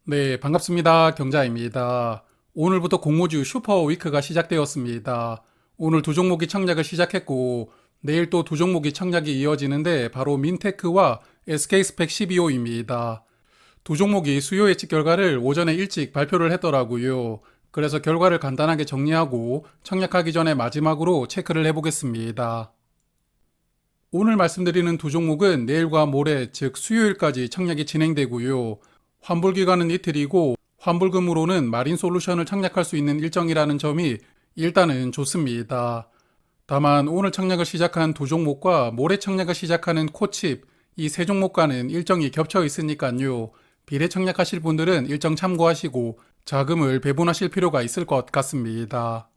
네, 반갑습니다. 경자입니다. 오늘부터 공모주 슈퍼위크가 시작되었습니다. 오늘 두 종목이 청약을 시작했고, 내일 또 두 종목이 청약이 이어지는데 바로 민테크와 SK스펙 12호입니다. 두 종목이 수요 예측 결과를 오전에 일찍 발표를 했더라고요. 그래서 결과를 간단하게 정리하고 청약하기 전에 마지막으로 체크를 해보겠습니다. 오늘 말씀드리는 두 종목은 내일과 모레, 즉 수요일까지 청약이 진행되고요. 환불기간은 이틀이고 환불금으로는 마린솔루션을 청약할 수 있는 일정이라는 점이 일단은 좋습니다. 다만 오늘 청약을 시작한 두 종목과 모레 청약을 시작하는 코칩, 이 세 종목과는 일정이 겹쳐 있으니까요. 비례 청약하실 분들은 일정 참고하시고 자금을 배분하실 필요가 있을 것 같습니다.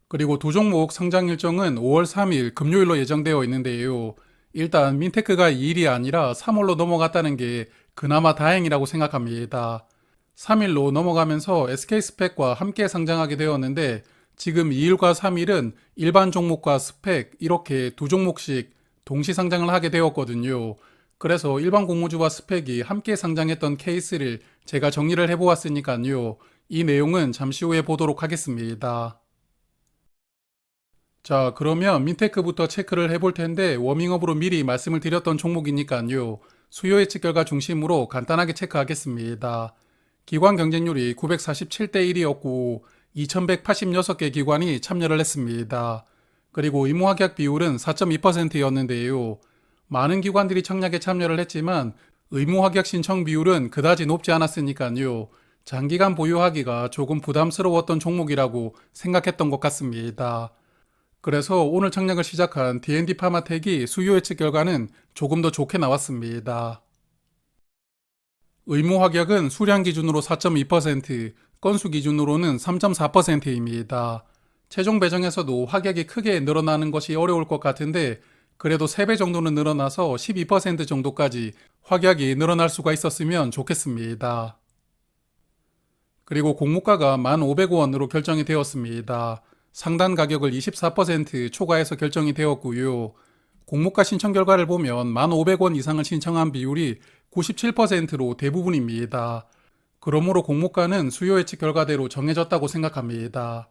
그리고 두 종목 상장 일정은 5월 3일 금요일로 예정되어 있는데요. 일단 민테크가 2일이 아니라 3월로 넘어갔다는 게 그나마 다행이라고 생각합니다. 3일로 넘어가면서 SK스펙과 함께 상장하게 되었는데 지금 2일과 3일은 일반 종목과 스펙 이렇게 두 종목씩 동시 상장을 하게 되었거든요. 그래서 일반 공모주와 스펙이 함께 상장했던 케이스를 제가 정리를 해보았으니까요. 이 내용은 잠시 후에 보도록 하겠습니다. 자, 그러면 민테크부터 체크를 해볼 텐데 워밍업으로 미리 말씀을 드렸던 종목이니까요. 수요 예측 결과 중심으로 간단하게 체크하겠습니다. 기관 경쟁률이 947대 1이었고 2186개 기관이 참여를 했습니다. 그리고 의무합격 비율은 4.2%였는데요. 많은 기관들이 청약에 참여를 했지만 의무합격 신청 비율은 그다지 높지 않았으니까요. 장기간 보유하기가 조금 부담스러웠던 종목이라고 생각했던 것 같습니다. 그래서 오늘 청약을 시작한 D&D 파마텍이 수요 예측 결과는 조금 더 좋게 나왔습니다. 의무 합격은 수량 기준으로 4.2%, 건수 기준으로는 3.4%입니다. 최종 배정에서도 합격이 크게 늘어나는 것이 어려울 것 같은데 그래도 3배 정도는 늘어나서 12% 정도까지 합격이 늘어날 수가 있었으면 좋겠습니다. 그리고 공모가가 1,500원으로 결정이 되었습니다. 상단 가격을 24% 초과해서 결정이 되었고요. 공모가 신청 결과를 보면 1,500원 이상을 신청한 비율이 97%로 대부분입니다. 그러므로 공모가는 수요 예측 결과대로 정해졌다고 생각합니다.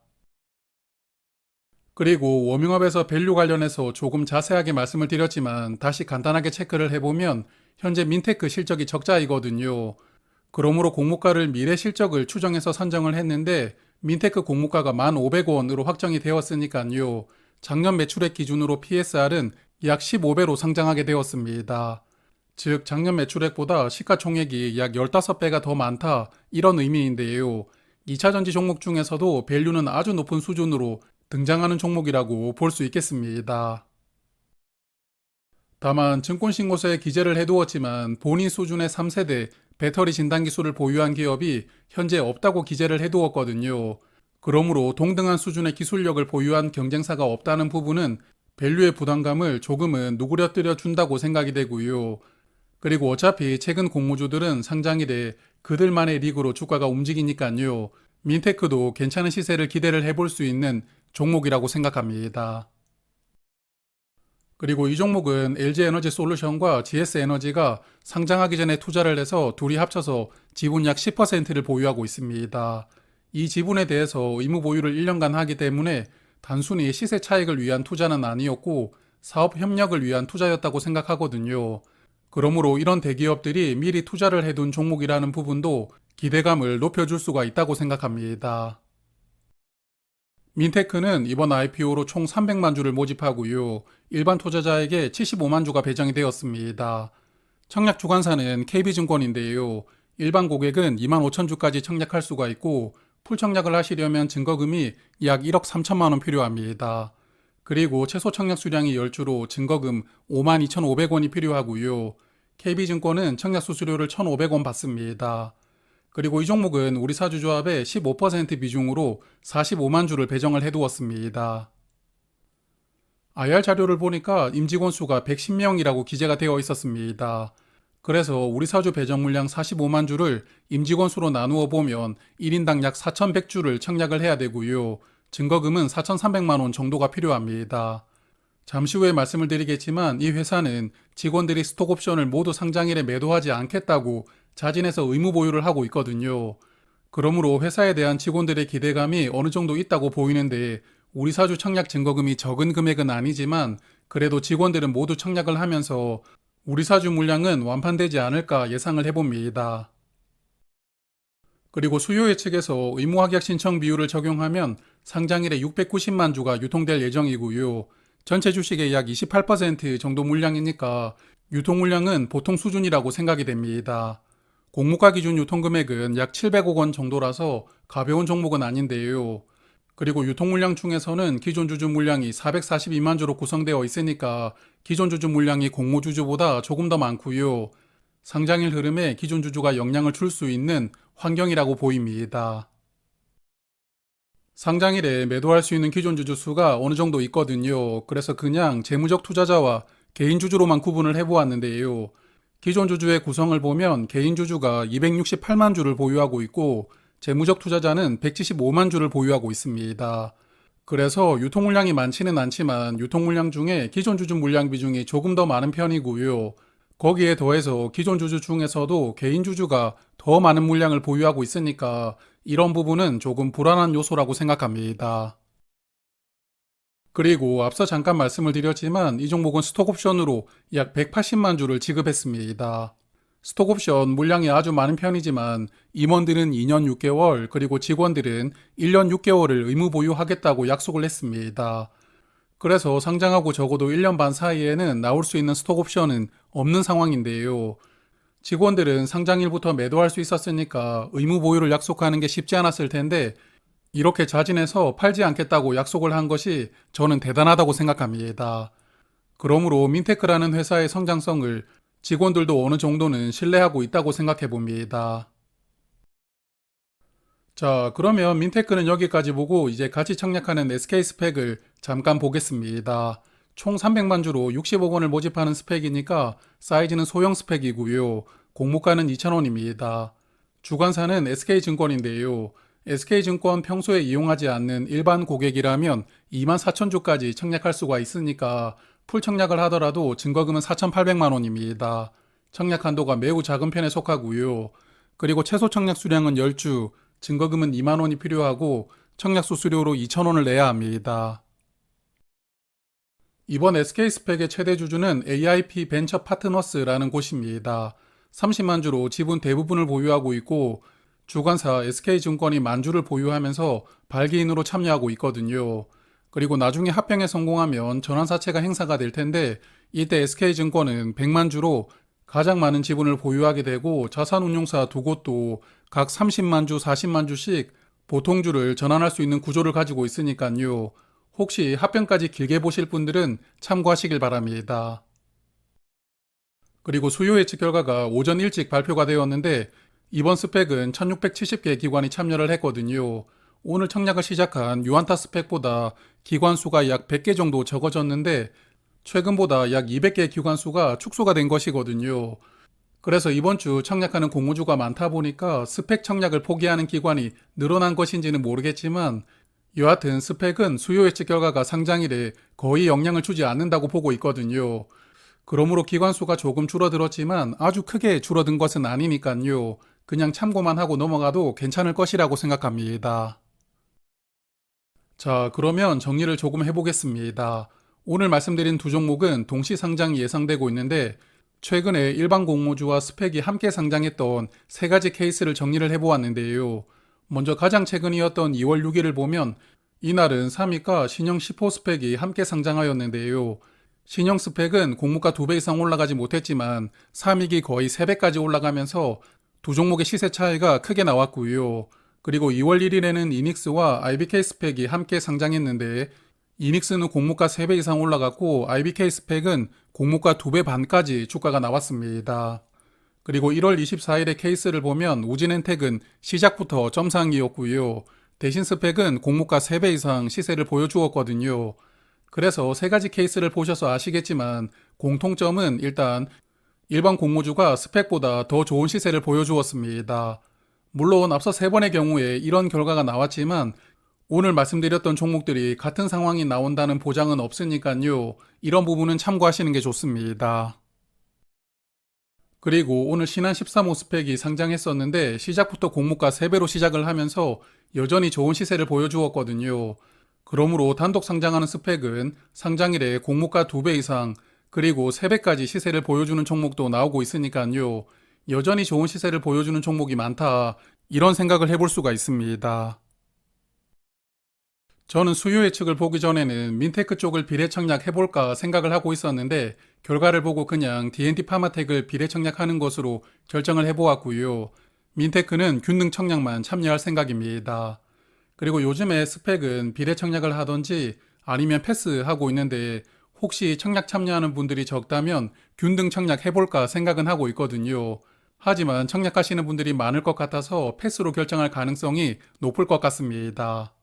그리고 워밍업에서 밸류 관련해서 조금 자세하게 말씀을 드렸지만 다시 간단하게 체크를 해보면 현재 민테크 실적이 적자이거든요. 그러므로 공모가를 미래 실적을 추정해서 산정을 했는데 민테크 공모가가 1,500원으로 확정이 되었으니까요. 작년 매출액 기준으로 PSR은 약 15배로 상장하게 되었습니다. 즉 작년 매출액보다 시가총액이 약 15배가 더 많다 이런 의미인데요. 2차전지 종목 중에서도 밸류는 아주 높은 수준으로 등장하는 종목이라고 볼 수 있겠습니다. 다만 증권신고서에 기재를 해두었지만 본인 수준의 3세대 배터리 진단 기술을 보유한 기업이 현재 없다고 기재를 해두었거든요. 그러므로 동등한 수준의 기술력을 보유한 경쟁사가 없다는 부분은 밸류의 부담감을 조금은 누그러뜨려 준다고 생각이 되고요. 그리고 어차피 최근 공모주들은 상장일에 그들만의 리그로 주가가 움직이니까요. 민테크도 괜찮은 시세를 기대를 해볼 수 있는 종목이라고 생각합니다. 그리고 이 종목은 LG에너지솔루션과 GS에너지가 상장하기 전에 투자를 해서 둘이 합쳐서 지분 약 10%를 보유하고 있습니다. 이 지분에 대해서 의무 보유를 1년간 하기 때문에 단순히 시세 차익을 위한 투자는 아니었고 사업 협력을 위한 투자였다고 생각하거든요. 그러므로 이런 대기업들이 미리 투자를 해둔 종목이라는 부분도 기대감을 높여줄 수가 있다고 생각합니다. 민테크는 이번 IPO로 총 300만 주를 모집하고요. 일반 투자자에게 75만 주가 배정이 되었습니다. 청약 주관사는 KB증권인데요. 일반 고객은 2만 5천 주까지 청약할 수가 있고 풀 청약을 하시려면 증거금이 약 1억 3천만 원 필요합니다. 그리고 최소 청약 수량이 10주로 증거금 5만 2,500원이 필요하고요. KB증권은 청약 수수료를 1,500원 받습니다. 그리고 이 종목은 우리 사주조합의 15% 비중으로 45만 주를 배정을 해두었습니다. IR 자료를 보니까 임직원 수가 110명이라고 기재가 되어 있었습니다. 그래서 우리 사주 배정 물량 45만 주를 임직원 수로 나누어 보면 1인당 약 4,100주를 청약을 해야 되고요. 증거금은 4,300만 원 정도가 필요합니다. 잠시 후에 말씀을 드리겠지만 이 회사는 직원들이 스톡옵션을 모두 상장일에 매도하지 않겠다고 자진해서 의무 보유를 하고 있거든요. 그러므로 회사에 대한 직원들의 기대감이 어느 정도 있다고 보이는데 우리 사주 청약 증거금이 적은 금액은 아니지만 그래도 직원들은 모두 청약을 하면서 우리 사주 물량은 완판되지 않을까 예상을 해봅니다. 그리고 수요회 측에서 의무합약 신청 비율을 적용하면 상장일에 690만 주가 유통될 예정이고요. 전체 주식의 약 28% 정도 물량이니까 유통 물량은 보통 수준이라고 생각이 됩니다. 공모가 기준 유통금액은 약 700억 원 정도라서 가벼운 종목은 아닌데요. 그리고 유통 물량 중에서는 기존 주주 물량이 442만 주로 구성되어 있으니까 기존 주주 물량이 공모 주주보다 조금 더 많고요. 상장일 흐름에 기존 주주가 영향을 줄 수 있는 환경이라고 보입니다. 상장일에 매도할 수 있는 기존 주주 수가 어느 정도 있거든요. 그래서 그냥 재무적 투자자와 개인 주주로만 구분을 해보았는데요. 기존 주주의 구성을 보면 개인 주주가 268만 주를 보유하고 있고 재무적 투자자는 175만 주를 보유하고 있습니다. 그래서 유통 물량이 많지는 않지만 유통 물량 중에 기존 주주 물량 비중이 조금 더 많은 편이고요. 거기에 더해서 기존 주주 중에서도 개인 주주가 더 많은 물량을 보유하고 있으니까 이런 부분은 조금 불안한 요소라고 생각합니다. 그리고 앞서 잠깐 말씀을 드렸지만 이 종목은 스톡옵션으로 약 180만 주를 지급했습니다. 스톡옵션 물량이 아주 많은 편이지만 임원들은 2년 6개월 그리고 직원들은 1년 6개월을 의무 보유하겠다고 약속을 했습니다. 그래서 상장하고 적어도 1년 반 사이에는 나올 수 있는 스톡옵션은 없는 상황인데요. 직원들은 상장일부터 매도할 수 있었으니까 의무 보유를 약속하는 게 쉽지 않았을 텐데 이렇게 자진해서 팔지 않겠다고 약속을 한 것이 저는 대단하다고 생각합니다. 그러므로 민테크라는 회사의 성장성을 직원들도 어느 정도는 신뢰하고 있다고 생각해 봅니다. 자, 그러면 민테크는 여기까지 보고 이제 같이 청약하는 SK 스펙을 잠깐 보겠습니다. 총 300만 주로 60억 원을 모집하는 스펙이니까 사이즈는 소형 스펙이고요. 공모가는 2,000원입니다. 주관사는 SK증권인데요. SK증권 평소에 이용하지 않는 일반 고객이라면 24,000주까지 청약할 수가 있으니까 풀 청약을 하더라도 증거금은 4,800만 원입니다. 청약 한도가 매우 작은 편에 속하고요. 그리고 최소 청약 수량은 10주, 증거금은 2만 원이 필요하고 청약 수수료로 2,000원을 내야 합니다. 이번 SK스펙의 최대 주주는 AIP 벤처 파트너스라는 곳입니다. 30만 주로 지분 대부분을 보유하고 있고 주관사 SK증권이 만주를 보유하면서 발기인으로 참여하고 있거든요. 그리고 나중에 합병에 성공하면 전환사채가 행사가 될 텐데 이때 SK증권은 100만 주로 가장 많은 지분을 보유하게 되고 자산운용사 두 곳도 각 30만 주, 40만 주씩 보통주를 전환할 수 있는 구조를 가지고 있으니까요. 혹시 합병까지 길게 보실 분들은 참고하시길 바랍니다. 그리고 수요 예측 결과가 오전 일찍 발표가 되었는데 이번 스펙은 1670개 기관이 참여를 했거든요. 오늘 청약을 시작한 유안타 스펙보다 기관 수가 약 100개 정도 적어졌는데 최근보다 약 200개 기관 수가 축소가 된 것이거든요. 그래서 이번 주 청약하는 공모주가 많다 보니까 스펙 청약을 포기하는 기관이 늘어난 것인지는 모르겠지만 여하튼 스펙은 수요 예측 결과가 상장일에 거의 영향을 주지 않는다고 보고 있거든요. 그러므로 기관 수가 조금 줄어들었지만 아주 크게 줄어든 것은 아니니까요. 그냥 참고만 하고 넘어가도 괜찮을 것이라고 생각합니다. 자, 그러면 정리를 조금 해보겠습니다. 오늘 말씀드린 두 종목은 동시 상장이 예상되고 있는데 최근에 일반 공모주와 스펙이 함께 상장했던 세 가지 케이스를 정리를 해보았는데요. 먼저 가장 최근이었던 2월 6일을 보면 이날은 3위가 신형 10호 스펙이 함께 상장하였는데요. 신형 스펙은 공모가 2배 이상 올라가지 못했지만 3위기 거의 3배까지 올라가면서 두 종목의 시세 차이가 크게 나왔고요. 그리고 2월 1일에는 이닉스와 IBK 스펙이 함께 상장했는데 이닉스는 공모가 3배 이상 올라갔고 IBK 스펙은 공모가 2배 반까지 주가가 나왔습니다. 그리고 1월 24일의 케이스를 보면 우진엔텍은 시작부터 점상이었고요. 대신 스펙은 공모가 3배 이상 시세를 보여주었거든요. 그래서 세 가지 케이스를 보셔서 아시겠지만 공통점은 일단 일반 공모주가 스펙보다 더 좋은 시세를 보여주었습니다. 물론 앞서 세 번의 경우에 이런 결과가 나왔지만 오늘 말씀드렸던 종목들이 같은 상황이 나온다는 보장은 없으니까요. 이런 부분은 참고하시는 게 좋습니다. 그리고 오늘 신한 13호 스펙이 상장했었는데 시작부터 공모가 3배로 시작을 하면서 여전히 좋은 시세를 보여주었거든요. 그러므로 단독 상장하는 스펙은 상장일에 공모가 2배 이상 그리고 3배까지 시세를 보여주는 종목도 나오고 있으니까요. 여전히 좋은 시세를 보여주는 종목이 많다. 이런 생각을 해볼 수가 있습니다. 저는 수요 예측을 보기 전에는 민테크 쪽을 비례 청약해볼까 생각을 하고 있었는데 결과를 보고 그냥 D&D 파마텍을 비례 청약하는 것으로 결정을 해보았고요. 민테크는 균등 청약만 참여할 생각입니다. 그리고 요즘에 스펙은 비례 청약을 하던지 아니면 패스하고 있는데 혹시 청약 참여하는 분들이 적다면 균등 청약 해볼까 생각은 하고 있거든요. 하지만 청약하시는 분들이 많을 것 같아서 패스로 결정할 가능성이 높을 것 같습니다.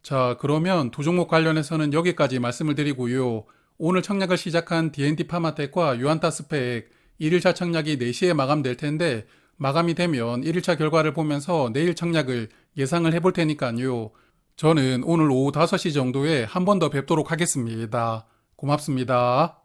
자, 그러면 두 종목 관련해서는 여기까지 말씀을 드리고요. 오늘 청약을 시작한 D&D 파마텍과 유안타 스펙 1일차 청약이 4시에 마감될 텐데 마감이 되면 1일차 결과를 보면서 내일 청약을 예상을 해볼 테니까요. 저는 오늘 오후 5시 정도에 한 번 더 뵙도록 하겠습니다. 고맙습니다.